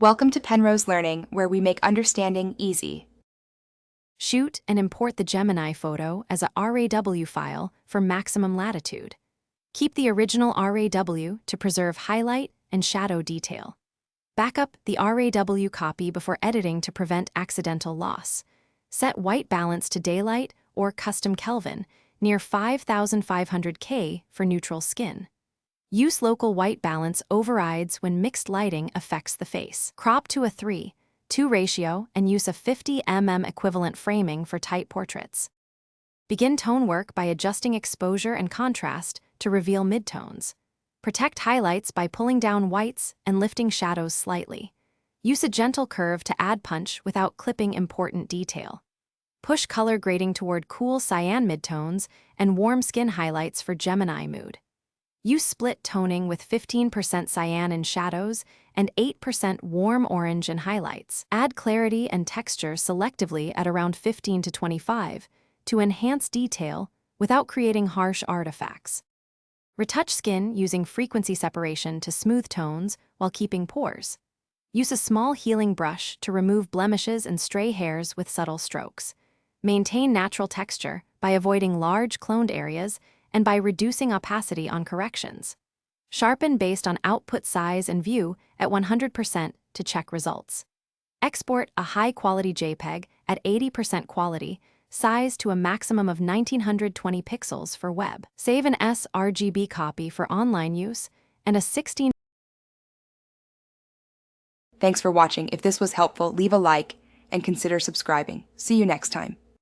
Welcome to Penrose Learning, where we make understanding easy. Shoot and import the Gemini photo as a RAW file for maximum latitude. Keep the original RAW to preserve highlight and shadow detail. Back up the RAW copy before editing to prevent accidental loss. Set white balance to daylight or custom Kelvin, near 5500 K for neutral skin. Use local white balance overrides when mixed lighting affects the face. Crop to a 3:2 ratio and use a 50 mm equivalent framing for tight portraits. Begin tone work by adjusting exposure and contrast to reveal midtones. Protect highlights by pulling down whites and lifting shadows slightly. Use a gentle curve to add punch without clipping important detail. Push color grading toward cool cyan midtones and warm skin highlights for Gemini mood. Use split toning with 15% cyan in shadows and 8% warm orange in highlights. Add clarity and texture selectively at around 15 to 25 to enhance detail without creating harsh artifacts. Retouch skin using frequency separation to smooth tones while keeping pores. Use a small healing brush to remove blemishes and stray hairs with subtle strokes. Maintain natural texture by avoiding large cloned areas and by reducing opacity on corrections. Sharpen based on output size and view at 100% to check results. Export a high-quality JPEG at 80% quality, size to a maximum of 1920 pixels for web. Save an sRGB copy for online use and a 16. Thanks for watching. If this was helpful, leave a like and consider subscribing. See you next time.